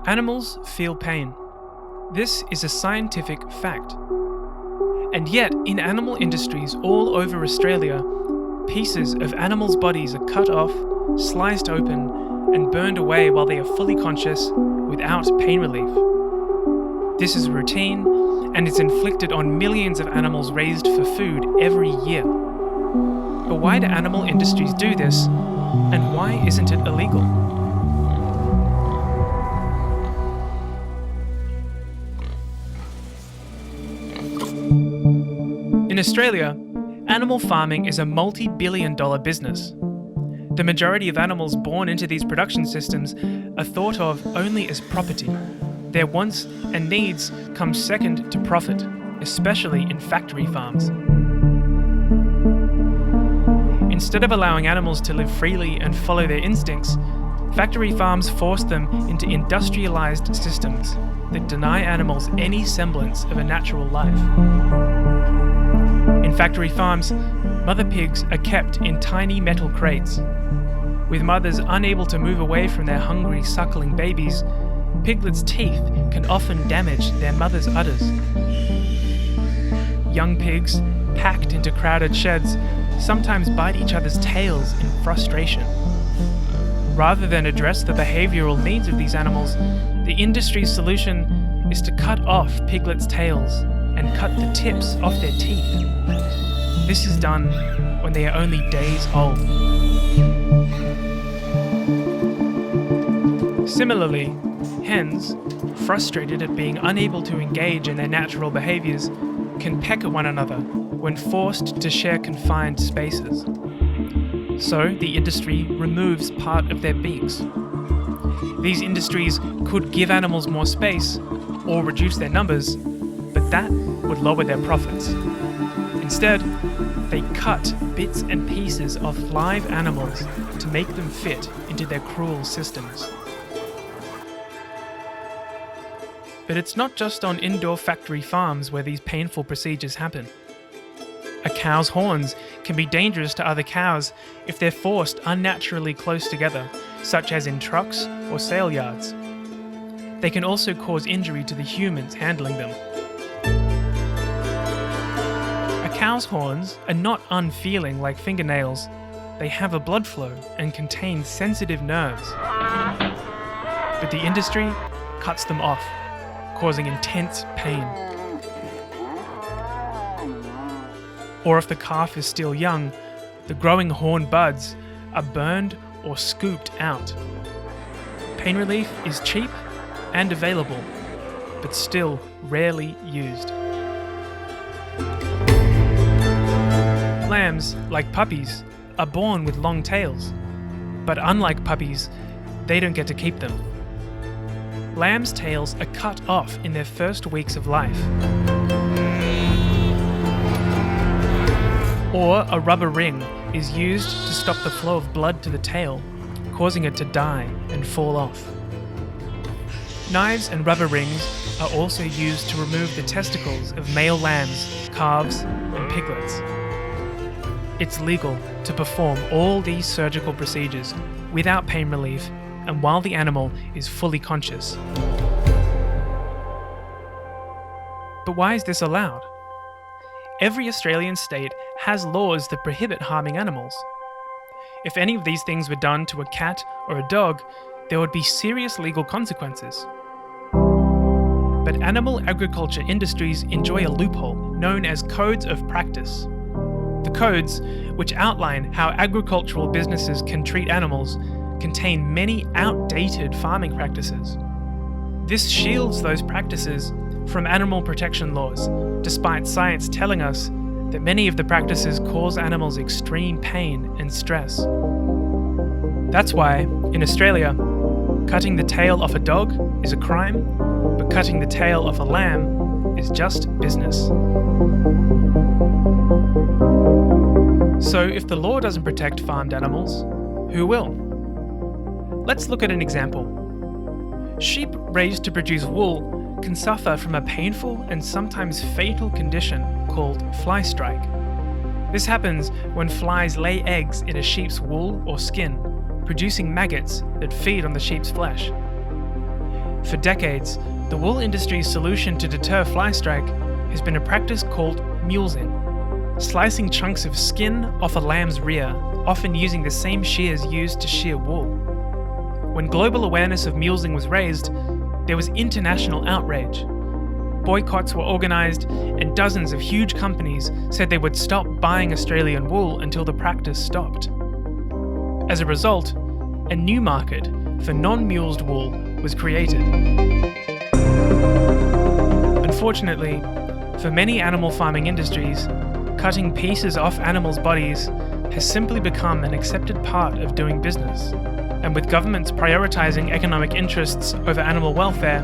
Animals feel pain. This is a scientific fact. And yet, in animal industries all over Australia, pieces of animals' bodies are cut off, sliced open, and burned away while they are fully conscious without pain relief. This is routine, and it's inflicted on millions of animals raised for food every year. But why do animal industries do this, and why isn't it illegal? In Australia, animal farming is a multi-billion-dollar business. The majority of animals born into these production systems are thought of only as property. Their wants and needs come second to profit, especially in factory farms. Instead of allowing animals to live freely and follow their instincts, factory farms force them into industrialized systems that deny animals any semblance of a natural life. In factory farms, mother pigs are kept in tiny metal crates. With mothers unable to move away from their hungry, suckling babies, piglets' teeth can often damage their mother's udders. Young pigs, packed into crowded sheds, sometimes bite each other's tails in frustration. Rather than address the behavioural needs of these animals, the industry's solution is to cut off piglets' tails and cut the tips off their teeth. This is done when they are only days old. Similarly, hens, frustrated at being unable to engage in their natural behaviours, can peck at one another when forced to share confined spaces. So the industry removes part of their beaks. These industries could give animals more space or reduce their numbers, but that would lower their profits. Instead, they cut bits and pieces of live animals to make them fit into their cruel systems. But it's not just on indoor factory farms where these painful procedures happen. A cow's horns can be dangerous to other cows if they're forced unnaturally close together, such as in trucks or sale yards. They can also cause injury to the humans handling them. A cow's horns are not unfeeling like fingernails. They have a blood flow and contain sensitive nerves. But the industry cuts them off, causing intense pain. Or if the calf is still young, the growing horn buds are burned or scooped out. Pain relief is cheap and available, but still rarely used. Lambs, like puppies, are born with long tails, but unlike puppies, they don't get to keep them. Lambs' tails are cut off in their first weeks of life. Or a rubber ring is used to stop the flow of blood to the tail, causing it to die and fall off. Knives and rubber rings are also used to remove the testicles of male lambs, calves, and piglets. It's legal to perform all these surgical procedures without pain relief and while the animal is fully conscious. But why is this allowed? Every Australian state has laws that prohibit harming animals. If any of these things were done to a cat or a dog, there would be serious legal consequences. But animal agriculture industries enjoy a loophole known as codes of practice. The codes, which outline how agricultural businesses can treat animals, contain many outdated farming practices. This shields those practices from animal protection laws, despite science telling us that many of the practices cause animals extreme pain and stress. That's why, in Australia, cutting the tail off a dog is a crime, but cutting the tail off a lamb is just business. So if the law doesn't protect farmed animals, who will? Let's look at an example. Sheep raised to produce wool can suffer from a painful and sometimes fatal condition called fly strike. This happens when flies lay eggs in a sheep's wool or skin, producing maggots that feed on the sheep's flesh. For decades, the wool industry's solution to deter fly strike has been a practice called mulesing, slicing chunks of skin off a lamb's rear, often using the same shears used to shear wool. When global awareness of mulesing was raised, there was international outrage. Boycotts were organised, and dozens of huge companies said they would stop buying Australian wool until the practice stopped. As a result, a new market for non-mulesed wool was created. Unfortunately, for many animal farming industries, cutting pieces off animals' bodies has simply become an accepted part of doing business. And with governments prioritising economic interests over animal welfare,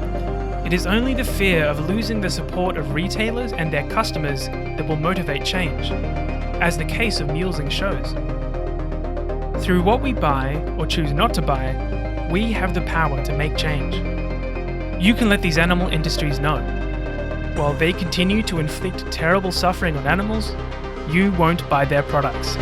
it is only the fear of losing the support of retailers and their customers that will motivate change, as the case of mulesing shows. Through what we buy or choose not to buy, we have the power to make change. You can let these animal industries know. While they continue to inflict terrible suffering on animals, you won't buy their products.